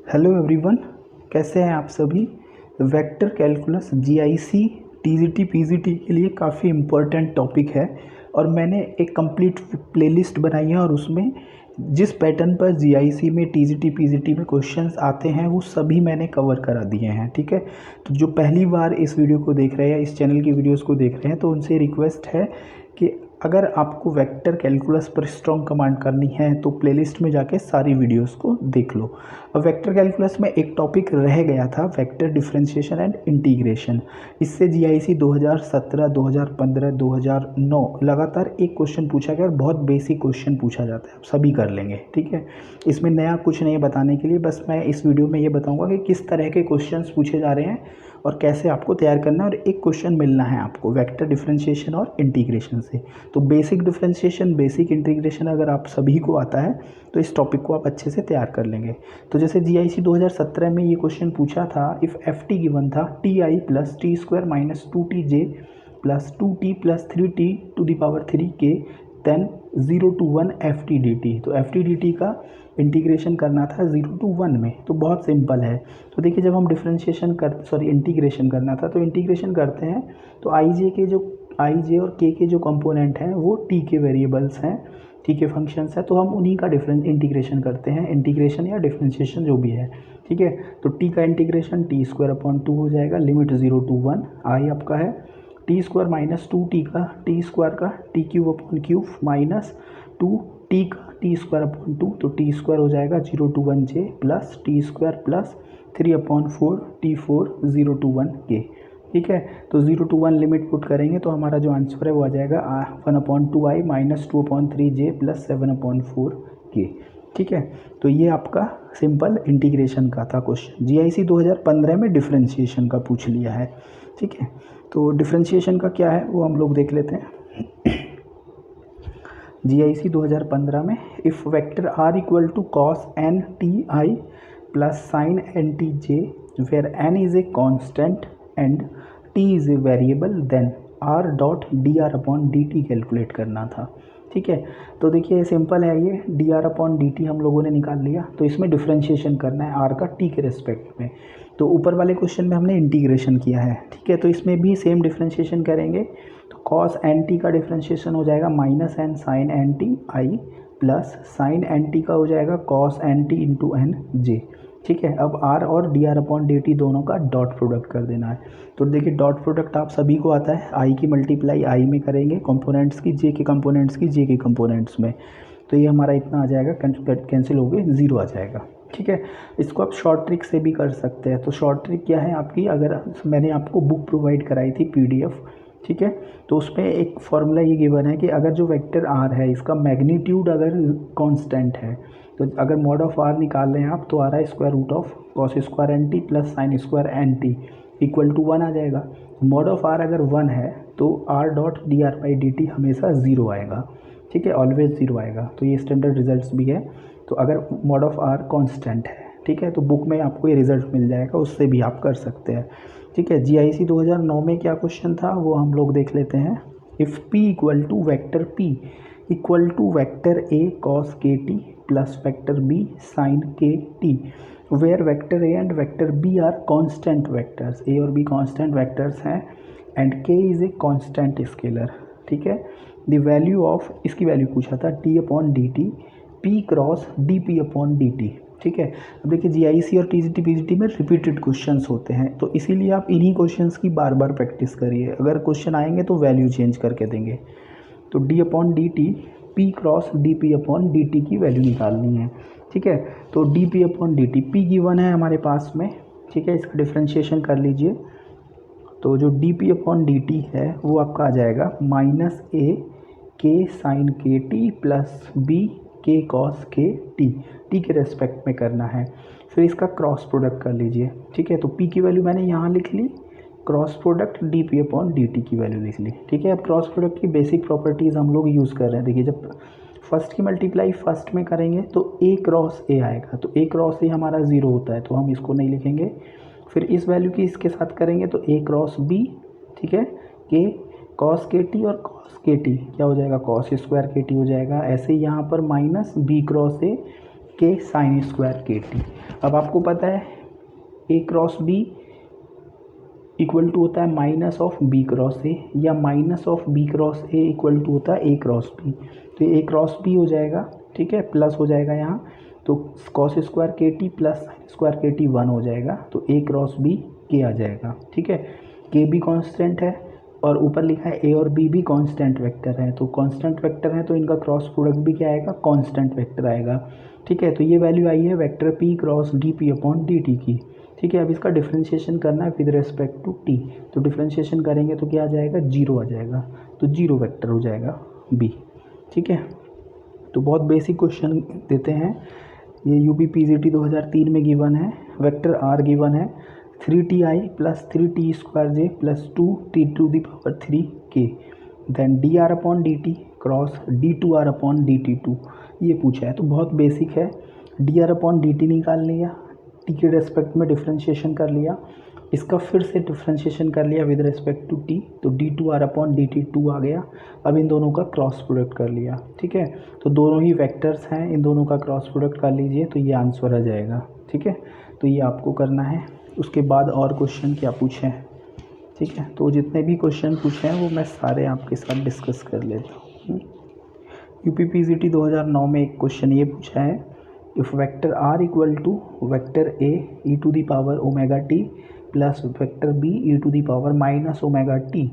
Hello everyone, कैसे हैं आप सभी। Vector calculus GIC TGT PGT के लिए काफ़ी इम्पोर्टेंट टॉपिक है और मैंने एक कंप्लीट प्लेलिस्ट बनाई है और उसमें जिस पैटर्न पर जीआईसी में टीजीटी पीजीटी में क्वेश्चंस आते हैं वो सभी मैंने कवर करा दिए हैं। ठीक है, तो जो पहली बार इस वीडियो को देख रहे हैं, इस चैनल की वीडियोस को देख रहे हैं, तो उनसे रिक्वेस्ट है कि अगर आपको वेक्टर कैलकुलस पर स्ट्रॉन्ग कमांड करनी है तो प्लेलिस्ट में जाके सारी वीडियोस को देख लो। अब वेक्टर कैलकुलस में एक टॉपिक रह गया था, वेक्टर डिफरेंशिएशन एंड इंटीग्रेशन। इससे जीआईसी 2017, 2015, 2009 लगातार एक क्वेश्चन पूछा गया और बहुत बेसिक क्वेश्चन पूछा जाता है, आप सभी कर लेंगे। ठीक है, इसमें नया कुछ नहीं बताने के लिए, बस मैं इस वीडियो में ये बताऊँगा कि किस तरह के क्वेश्चन पूछे जा रहे हैं और कैसे आपको तैयार करना है, और एक क्वेश्चन मिलना है आपको वेक्टर डिफरेंशिएशन और इंटीग्रेशन से। तो बेसिक डिफरेंशिएशन, बेसिक इंटीग्रेशन अगर आप सभी को आता है तो इस टॉपिक को आप अच्छे से तैयार कर लेंगे। तो जैसे जीआईसी 2017 में ये क्वेश्चन पूछा था, इफ़ एफ टी गिवन था t i plus t square minus 2tj plus 2t plus 3t to the power 3k then 0 to 1 f t d T. तो एफ टी डी टी का integration करना था 0 to 1 में, तो बहुत simple है। तो देखिए, जब हम इंटीग्रेशन करना था, तो इंटीग्रेशन करते हैं तो आई जे और के जो कंपोनेंट हैं वो टी के वेरिएबल्स हैं, टी के फंक्शंस हैं, तो हम उन्हीं का इंटीग्रेशन करते हैं, इंटीग्रेशन या डिफरेंशिएशन जो भी है। ठीक है, तो टी का इंटीग्रेशन टी स्क्वायर अपॉन 2 हो जाएगा, लिमिट 0 to 1 आई आपका है, टी स्क्वायर माइनस 2t का टी स्क्वायर का T cube upon cube minus 2t का टी स्क्वायर अपॉन 2, तो टी स्क्वायर हो जाएगा 0 to 1j plus t square plus 3/4 t4 0 to 1k। ठीक है, तो 0 to 1 लिमिट पुट करेंगे तो हमारा जो आंसर है वो आ जाएगा 1/2i minus 2/3j plus 7/4k। ठीक है, तो ये आपका सिंपल इंटीग्रेशन का था क्वेश्चन। जीआईसी 2015 में डिफरेंशिएशन का पूछ लिया है। ठीक है, तो डिफरेंशिएशन का क्या है वो हम लोग देख लेते हैं। जीआईसी 2015 में if vector are equal to cos N t i plus sine N t j where n is a constant and t is a variable then r dot d are upon D t calculate करना था। ठीक है, तो देखिए simple है, ये d are upon D T हम लोगों ने निकाल लिया, तो इसमें डिफरेंशिएशन करना है आर का टी के रेस्पेक्ट में। तो ऊपर वाले क्वेश्चन में हमने इंटीग्रेशन किया है। ठीक है, तो इसमें भी सेम डिफरेंशिएशन करेंगे, तो कॉस एन टी का डिफरेंशिएशन हो जाएगा minus N sine N t i plus sine N t का हो जाएगा cos N t into n j. ठीक है, अब आर और d are upon D t दोनों का डॉट प्रोडक्ट कर देना है। तो देखिए, डॉट प्रोडक्ट आप सभी को आता है, आई की मल्टीप्लाई आई में करेंगे कंपोनेंट्स की, जे के कंपोनेंट्स की जे के कंपोनेंट्स में, तो ये हमारा इतना आ जाएगा, कैंसिल हो गए, ज़ीरो आ जाएगा। ठीक है, इसको आप शॉर्ट ट्रिक से भी कर सकते हैं। तो शॉर्ट ट्रिक क्या है आपकी, अगर मैंने आपको बुक प्रोवाइड कराई थी पीडीएफ, ठीक है, तो उसमें एक फॉर्मूला ये गिवन है कि अगर जो वेक्टर आर है इसका मैग्नीट्यूड अगर कांस्टेंट है, तो अगर मॉड ऑफ आर निकाल रहे हैं आप, तो आ रहा है square root of cos square N T plus sine square N t equal to 1 आ जाएगा। मॉड ऑफ आर अगर 1 है तो r dot d r by d t हमेशा 0 आएगा। ठीक है, ऑलवेज 0 आएगा, तो ये स्टैंडर्ड रिजल्ट्स भी है। तो अगर मॉड ऑफ आर कांस्टेंट है, ठीक है, तो बुक में आपको ये रिजल्ट मिल जाएगा, उससे भी आप कर सकते हैं। ठीक है, जीआईसी 2009 में क्या क्वेश्चन था वो हम लोग देख लेते हैं। If P equal to vector P equal to vector A cos K T plus vector B sine K T where vector A and vector B are constant vectors, A और बी कांस्टेंट वेक्टर्स हैं and K is a constant scalar. ठीक है, the value of, इसकी value पूछा था T upon D T P cross D P upon D T. ठीक है, अब देखिए जीआईसी और टीजीटी पीजीटी में रिपीटेड क्वेश्चंस होते हैं, तो इसीलिए आप इन्हीं क्वेश्चंस की बार बार प्रैक्टिस करिए। अगर क्वेश्चन आएंगे तो वैल्यू चेंज करके देंगे। तो D upon D T P cross D P upon D T की वैल्यू निकालनी है। ठीक है, तो D P upon D T, P given है हमारे पास में। ठीक है, इसका डिफ्रेंशिएशन कर लीजिए, तो जो D P upon D T है वो आपका आ जाएगा माइनस ए के sign K T plus B के कॉस के टी, टी के रेस्पेक्ट में करना है। फिर इसका क्रॉस प्रोडक्ट कर लीजिए। ठीक है, तो पी की वैल्यू मैंने यहाँ लिख ली, cross product D P upon D T की वैल्यू लिख ली। ठीक है, अब क्रॉस प्रोडक्ट की बेसिक प्रॉपर्टीज़ हम लोग यूज़ कर रहे हैं। देखिए, जब फर्स्ट की मल्टीप्लाई फर्स्ट में करेंगे तो ए क्रॉस ए आएगा, तो ए क्रॉस ए हमारा 0 होता है, तो हम इसको नहीं लिखेंगे। फिर इस वैल्यू की इसके साथ करेंगे तो ए क्रॉस बी, ठीक है, के कॉस के टी और कॉस के टी क्या हो जाएगा, कॉस स्क्वायर के टी हो जाएगा। ऐसे ही यहाँ पर माइनस बी क्रॉस ए के साइन स्क्वायर के टी। अब आपको पता है A cross B equal to होता है minus of B cross A, या minus of B cross A equal to होता है ए क्रॉस बी। तो ए क्रॉस बी हो जाएगा, ठीक है, प्लस हो जाएगा यहाँ, तो कॉस स्क्वायर के टी प्लस साइन स्क्वायर के टी 1 हो जाएगा, तो ए क्रॉस बी के आ जाएगा, ठीक है। के भी कांस्टेंट है और ऊपर लिखा है ए और बी भी कांस्टेंट वेक्टर है, तो कांस्टेंट वेक्टर है तो इनका क्रॉस प्रोडक्ट भी क्या आएगा, कांस्टेंट वेक्टर आएगा, ठीक है। तो ये वैल्यू आई है vector P cross D P upon D T की, ठीक है। अब इसका डिफ्रेंशिएशन करना है विद रिस्पेक्ट टू टी, तो डिफ्रेंशिएशन करेंगे तो क्या आ जाएगा, 0 आ जाएगा, तो 0 वेक्टर हो जाएगा बी, ठीक है। तो बहुत बेसिक क्वेश्चन देते हैं ये, यूपी पीजीटी 2003 में गिवन है। वेक्टर आर गिवन है 3ti plus 3t square j plus 2t to the power 3k, then dr upon dt cross d2r upon dt2, ये पूछा है। तो बहुत बेसिक है, dr अपॉन dt निकाल लिया, टी के रेस्पेक्ट में डिफ्रेंशिएशन कर लिया, इसका फिर से डिफ्रेंशिएशन कर लिया विद रिस्पेक्ट टू टी, तो d2r अपॉन dt2 आ गया। अब इन दोनों का क्रॉस प्रोडक्ट कर लिया, ठीक है। तो दोनों ही वेक्टर्स हैं, इन दोनों का क्रॉस प्रोडक्ट कर लीजिए तो ये आंसर आ जाएगा, ठीक है। तो ये आपको करना है। उसके बाद और क्वेश्चन क्या पूछे हैं, ठीक है। तो जितने भी क्वेश्चन पूछे हैं वो मैं सारे आपके साथ डिस्कस कर लेता हूँ। यूपी पीजीटी 2009 में एक क्वेश्चन ये पूछा है, if vector are equal to vector A E to the power omega T plus vector B E to the power minus omega T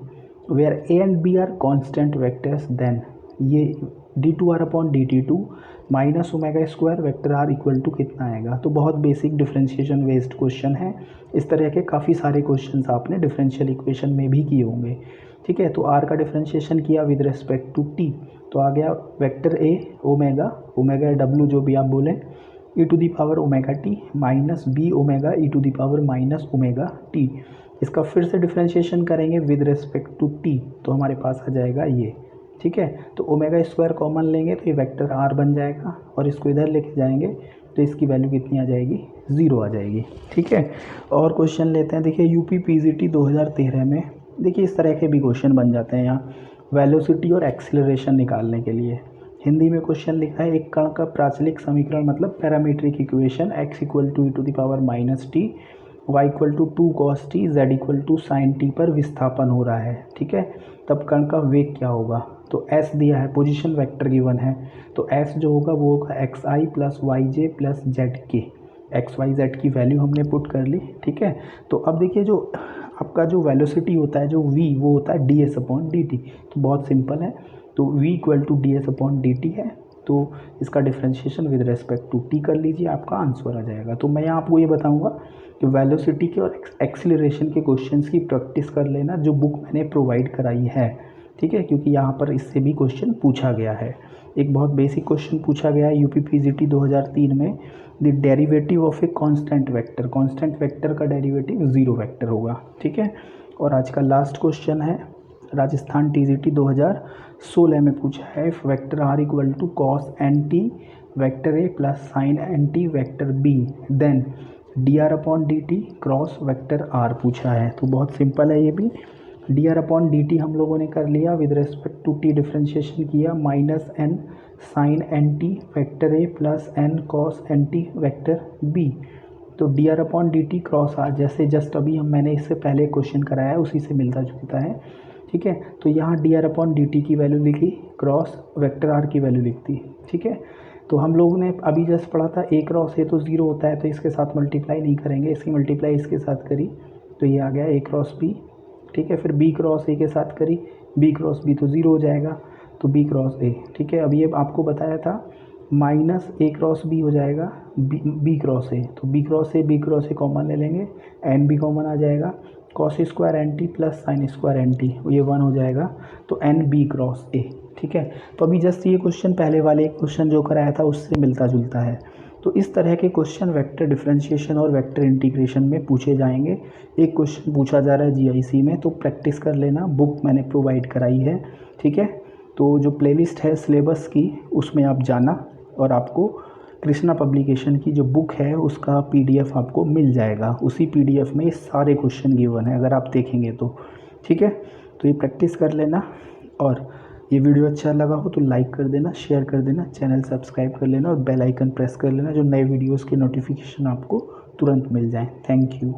where A and B are constant vectors, then ये d2r upon dt2 minus omega square vector are equal to कितना आएगा। तो बहुत basic differentiation based question है। इस तरह के काफ़ी सारे क्वेश्चंस आपने डिफरेंशियल इक्वेशन में भी किए होंगे, ठीक है। तो आर का डिफरेंशिएशन किया विद रिस्पेक्ट टू टी, तो आ गया vector A omega, omega W जो भी आप बोलें, E to the power omega T minus B omega E to the power minus omega T. इसका फिर से डिफरेंशिएशन करेंगे विद रिस्पेक्ट टू टी, तो हमारे पास आ जाएगा ये, ठीक है। तो ओमेगा स्क्वायर कॉमन लेंगे तो ये वेक्टर आर बन जाएगा, और इसको इधर लेके जाएंगे तो इसकी वैल्यू कितनी आ जाएगी, 0 आ जाएगी, ठीक है। और क्वेश्चन लेते हैं, देखिए यूपी पीजीटी 2013 में देखिए इस तरह के भी क्वेश्चन बन जाते हैं यहाँ, वेलोसिटी और एक्सीलरेशन निकालने के लिए। हिंदी में क्वेश्चन लिखा है, एक कण का प्राचलिक समीकरण मतलब parametric equation x equal to E to the power minus T, y equal to 2 cos t, z equal to sine T पर विस्थापन हो रहा है, ठीक है। तब कण का वेग क्या होगा, तो s दिया है, पोजीशन वेक्टर गिवन है, तो s जो होगा वो होगा xi प्लस वाई जे प्लस जेड के, एक्स वाई जेड की वैल्यू हमने पुट कर ली, ठीक है। तो अब देखिए जो आपका जो वेलोसिटी होता है जो v, वो होता है D S upon D T, तो बहुत सिंपल है, तो v equal to D S upon D T है, तो इसका differentiation with respect to t कर लीजिए, आपका आंसर आ जाएगा। तो मैं आपको ये बताऊंगा कि वेलोसिटी के और एक्सीलरेशन के क्वेश्चंस की प्रैक्टिस कर लेना, जो बुक मैंने प्रोवाइड कराई है, ठीक है, क्योंकि यहाँ पर इससे भी क्वेश्चन पूछा गया है। एक बहुत बेसिक क्वेश्चन पूछा गया है यूपी पीजीटी 2003 में, the derivative of a constant vector का डेरिवेटिव 0 वेक्टर होगा, ठीक है। और आज का लास्ट क्वेश्चन है, राजस्थान टीजीटी 2016 में पूछा है, if vector are equal to cos N T vector A plus sine N T vector B, then D are upon D T cross vector R पूछा है। तो बहुत सिंपल है ये भी, D are upon D T हम लोगों ने कर लिया, with respect to T differentiation किया, minus N sine N T vector A plus N cos N T vector B, तो D are upon D T cross R, जैसे just अभी मैंने इससे पहले क्वेश्चन कराया है उसी से मिलता जुलता है, ठीक है। तो यहाँ D R upon D T की वैल्यू लिखी, क्रॉस वेक्टर आर की वैल्यू लिखती, ठीक है। तो हम लोगों ने अभी जस्ट पढ़ा था ए क्रॉस ए तो 0 होता है, तो इसके साथ मल्टीप्लाई नहीं करेंगे, इसकी मल्टीप्लाई इसके साथ करी तो ये आ गया ए क्रॉस बी, ठीक है। फिर बी क्रॉस ए के साथ करी, बी क्रॉस बी तो 0 हो जाएगा, तो बी क्रॉस ए, ठीक है। अब ये आपको बताया था माइनस ए क्रॉस बी हो जाएगा बी क्रॉस ए, तो बी क्रॉस ए कॉमन ले लेंगे, एन बी कॉमन आ जाएगा, cos square N T plus sine square N T, ये 1 हो जाएगा, तो एन बी क्रॉस ए, ठीक है। तो अभी जस्ट ये क्वेश्चन पहले वाले क्वेश्चन जो कराया था उससे मिलता जुलता है। तो इस तरह के क्वेश्चन वेक्टर डिफरेंशिएशन और वेक्टर इंटीग्रेशन में पूछे जाएंगे। एक क्वेश्चन पूछा जा रहा है जीआईसी में, तो प्रैक्टिस कर लेना, बुक मैंने प्रोवाइड कराई है, ठीक है। तो जो प्लेलिस्ट है सिलेबस की उसमें आप जाना, और आपको कृष्णा पब्लिकेशन की जो बुक है उसका पीडीएफ आपको मिल जाएगा, उसी पीडीएफ में ये सारे क्वेश्चन गिवन है अगर आप देखेंगे तो, ठीक है। तो ये प्रैक्टिस कर लेना, और ये वीडियो अच्छा लगा हो तो लाइक कर देना, शेयर कर देना, चैनल सब्सक्राइब कर लेना और बेल आइकन प्रेस कर लेना जो नए वीडियोज़ के नोटिफिकेशन आपको तुरंत मिल जाएँ। Thank you.